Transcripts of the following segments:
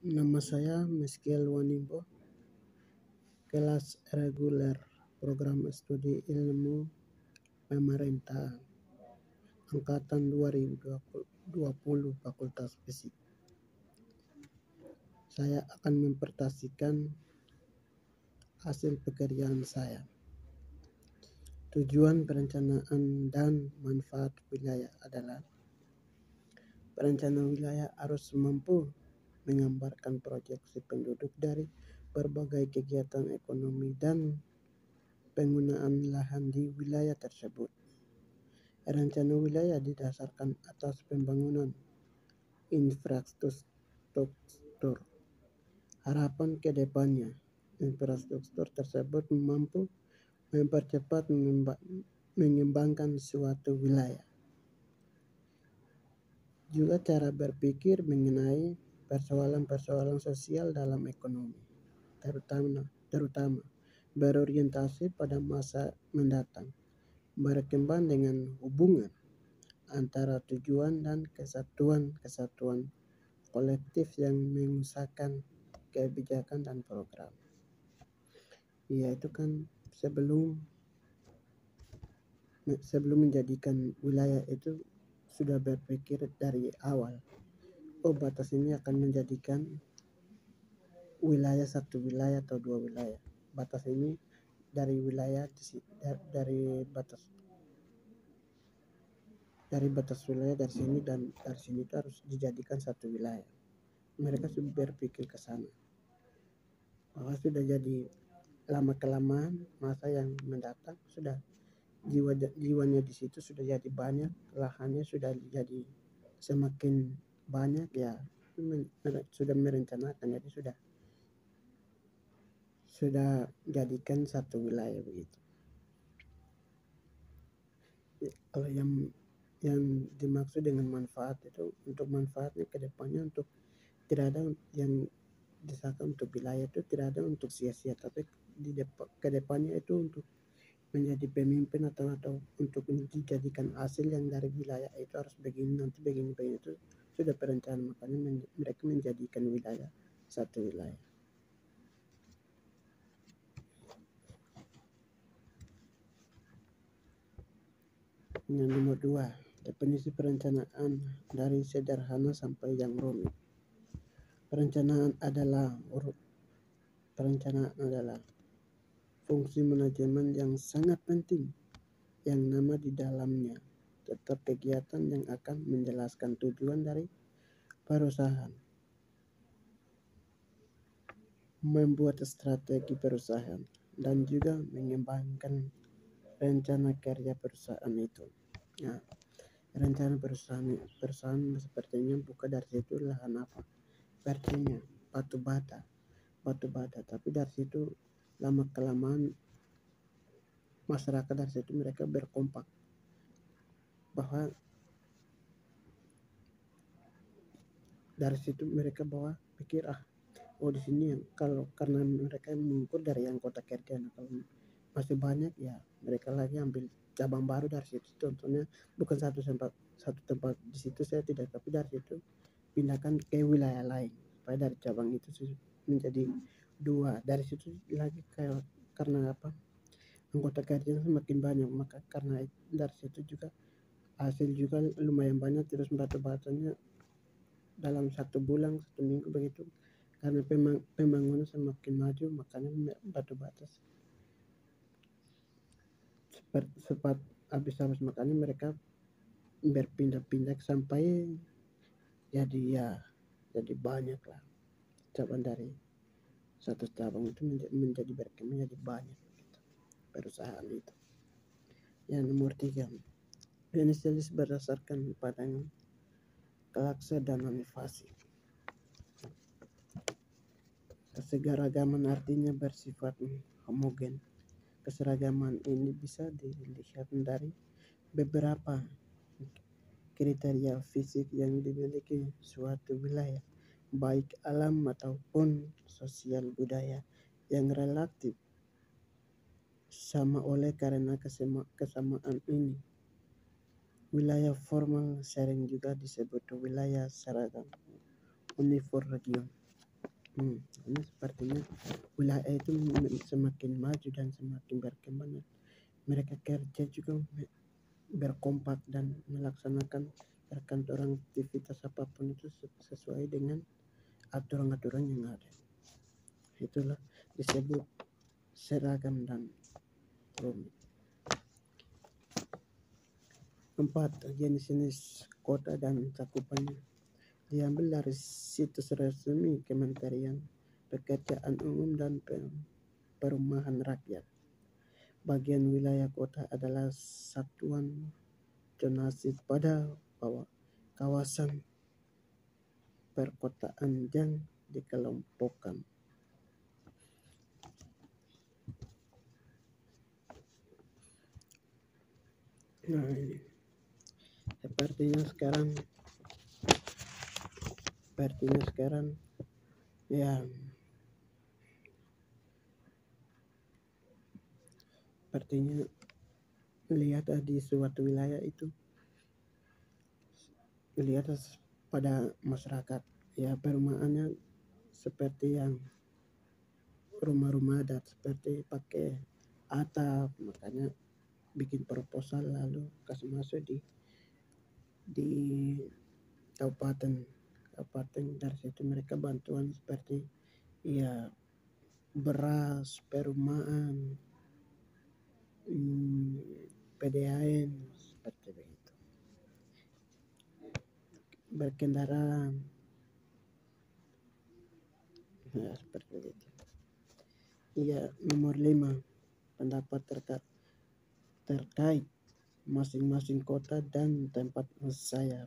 Nama saya Meskiel Wanimbo, kelas reguler program studi ilmu pemerintahan angkatan 2020 Fakultas Fisik. Saya akan mempresentasikan hasil pekerjaan saya. Tujuan perencanaan dan manfaat wilayah adalah perencanaan wilayah harus mampu menggambarkan proyeksi penduduk dari berbagai kegiatan ekonomi dan penggunaan lahan di wilayah tersebut. Rencana wilayah didasarkan atas pembangunan infrastruktur. Harapan ke depannya, infrastruktur tersebut mampu mempercepat mengembangkan suatu wilayah. Juga cara berpikir mengenai persoalan-persoalan sosial dalam ekonomi, terutama berorientasi pada masa mendatang, berkembang dengan hubungan antara tujuan dan kesatuan kolektif yang mengusahakan kebijakan dan program. Yaitu kan sebelum menjadikan wilayah itu sudah berpikir dari awal, batas ini akan menjadikan wilayah satu wilayah atau dua wilayah. Batas ini dari wilayah dari batas wilayah dari sini dan dari sini itu harus dijadikan satu wilayah. Mereka sudah berpikir ke sana. Bahwa sudah jadi lama kelamaan masa yang mendatang sudah jiwanya di situ sudah jadi banyak, lahannya sudah jadi semakin banyak, ya sudah merencanakan, jadi sudah jadikan satu wilayah begitu. Kalau yang dimaksud dengan manfaat itu, untuk manfaatnya ke depannya, untuk tidak ada yang disahkan untuk wilayah itu, tidak ada untuk sia-sia, tapi ke depannya itu untuk menjadi pemimpin atau untuk dijadikan hasil yang dari wilayah itu harus begini, nanti begini itu sudah perencanaan. Makanya mereka menjadikan wilayah satu wilayah. Yang nomor 2, definisi perencanaan dari sederhana sampai yang rumit. Perencanaan adalah fungsi manajemen yang sangat penting, yang nama di dalamnya tetap kegiatan yang akan menjelaskan tujuan dari perusahaan, membuat strategi perusahaan, dan juga mengembangkan rencana kerja perusahaan itu. Nah, rencana perusahaan sepertinya bukan dari situ lahan apa, sepertinya batu bata, tapi dari situ lama kelamaan masyarakat dari situ mereka berkompak bahwa dari situ mereka pikir di sini kalau karena mereka mengukur dari yang kota kerja, kalau masih banyak ya mereka lagi ambil cabang baru dari situ. Contohnya bukan satu tempat di situ saya tidak, tapi dari situ pindahkan ke wilayah lain supaya dari cabang itu menjadi dua. Dari situ lagi karena anggota kerja semakin banyak, maka karena dari situ juga hasil juga lumayan banyak, terus batu-batunya dalam 1 bulan 1 minggu begitu, karena pembangunan semakin maju, makanya batu-batu cepat habis, makanya mereka berpindah-pindah sampai jadi banyak lah cabang. Dari satu cabang itu menjadi berkembang menjadi banyak gitu, perusahaan itu. Yang nomor 3, Inisialis berdasarkan pandangan kelaksa dan motivasi. Keseragaman artinya bersifat homogen. Keseragaman ini bisa dilihat dari beberapa kriteria fisik yang dimiliki suatu wilayah, baik alam ataupun sosial budaya, yang relatif sama. Oleh karena kesamaan ini, wilayah formal sering juga disebut wilayah seragam, uniform region. Ini sepertinya wilayah itu semakin maju dan semakin berkembang. Mereka kerja juga berkompak dan melaksanakan perkantoran aktivitas apapun itu sesuai dengan aturan-aturan yang ada. Itulah disebut seragam dan rumit. 4. Jenis-jenis kota dan cakupannya diambil dari situs resmi Kementerian Pekerjaan Umum dan Perumahan Rakyat. Bagian wilayah kota adalah satuan zonasi pada kawasan perkotaan yang dikelompokkan. Nah, ini sepertinya sekarang ya sepertinya lihat di suatu wilayah itu lihat pada masyarakat ya perumahannya seperti yang rumah-rumah adat seperti pakai atap, makanya bikin proposal lalu kasih masuk di kabupaten dari situ mereka bantuan seperti ya beras, perumahan, PDAM seperti begitu, berkendaraan ya seperti itu. Iya, nomor 5 pendapat terkait masing-masing kota dan tempat saya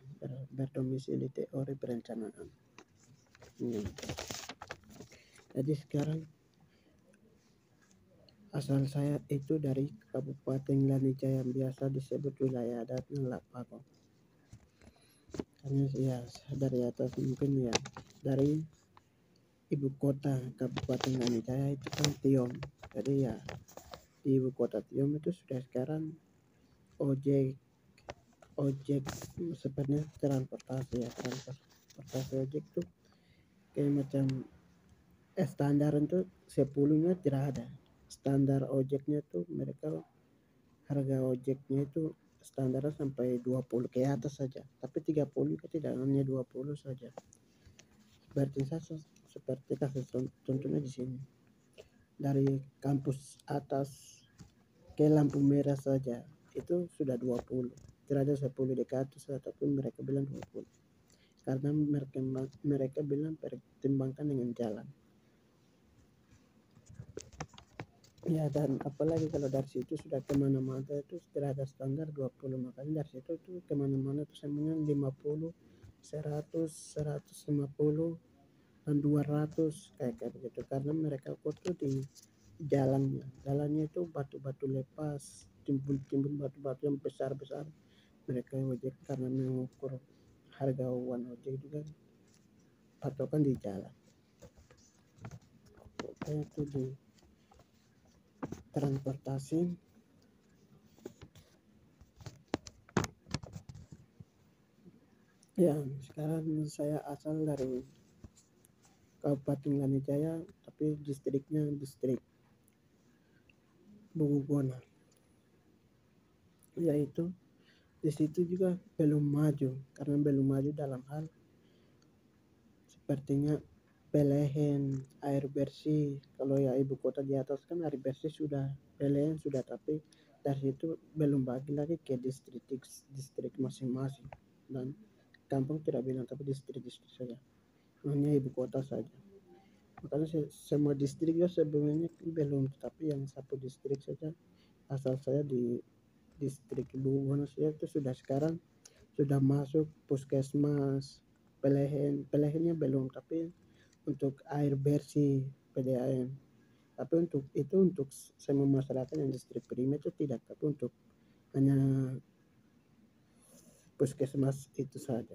berdomisili teori perencanaan. Jadi sekarang asal saya itu dari Kabupaten Lanijaya yang biasa disebut wilayah adatnya Lapago. Karena ya dari atas mungkin ya dari ibu kota Kabupaten Lanijaya itu kan Tiom. Jadi ya di ibu kota Tiom itu sudah sekarang ojek sebenarnya transportasi ojek tuh kayak macam standar itu 10-nya tidak ada. Standar ojeknya tuh mereka harga ojeknya itu standar sampai 20 ke atas saja, tapi 30 itu tidak, hanya 20 saja. Seperti kasus contohnya di sini dari kampus atas ke lampu merah saja itu sudah 20, tidak ada 10 di atas, tapi mereka bilang 20 karena mereka bilang pertimbangkan dengan jalan. Ya, dan apalagi kalau dari situ sudah kemana-mana itu tidak ada standar 20, makanya dari situ tuh kemana-mana itu semuanya 50, 100, 150 dan 200 kayak begitu, karena mereka ukur tuh di jalannya itu batu-batu lepas, timbun batu-batu yang besar-besar, mereka ojek karena mengukur harga uang ojek juga patokan di jalan. Kayak itu di transportasi ya. Sekarang saya asal dari Kabupaten Lanijaya, tapi distriknya distrik Bugugona, yaitu di situ juga belum maju karena belum maju dalam hal sepertinya pelehen, air bersih. Kalau ya ibu kota di atas kan air bersih sudah, pelehen sudah, tapi dari situ belum bagi lagi ke distrik masing-masing, dan kampung tidak bilang, tapi distrik saja, hanya ibu kota saja. Makanya semua distrik ya sebenarnya belum, tapi yang satu distrik saja asal saya di distrik Bugugona saja itu sudah sekarang sudah masuk puskesmas, pelehennya belum, tapi untuk air bersih PDAM. Tapi untuk semua masyarakat yang distrik primer itu tidak, tapi untuk hanya puskesmas itu saja.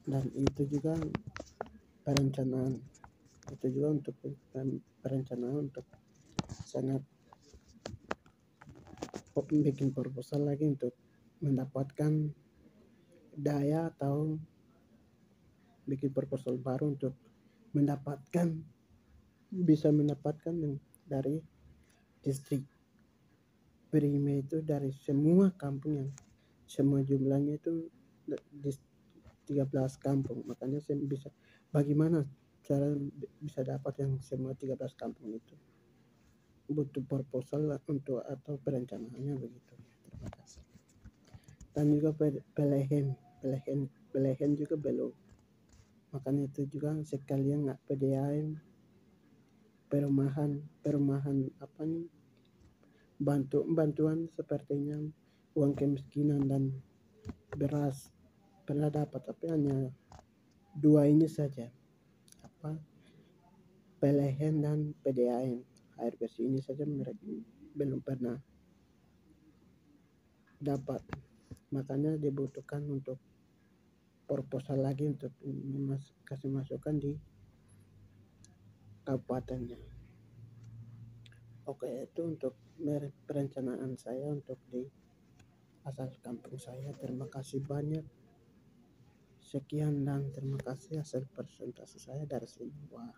Dan itu juga perencanaan, itu juga untuk perencanaan untuk sangat bikin proposal lagi untuk mendapatkan daya atau bikin proposal baru untuk bisa mendapatkan yang dari distrik Perime itu dari semua kampung yang semua jumlahnya itu di 13 kampung. Makanya saya bisa bagaimana cara bisa dapat yang semua 13 kampung itu. Butuh proposal untuk atau perencanaannya begitu. Terima kasih. Dan juga pelehen juga belum. Makanya itu juga sekalian nggak PDAM perumahan apa nih bantuan sepertinya uang kemiskinan dan beras pernah dapat, tapi hanya dua ini saja, apa PLN dan PDAM air bersih ini saja mereka belum pernah dapat. Makanya dibutuhkan untuk proposal lagi untuk kasih masukan di kabupatennya. Oke, itu untuk perencanaan saya untuk di asal kampung saya. Terima kasih banyak. Sekian dan terima kasih hasil presentasi saya dari sini. Wah.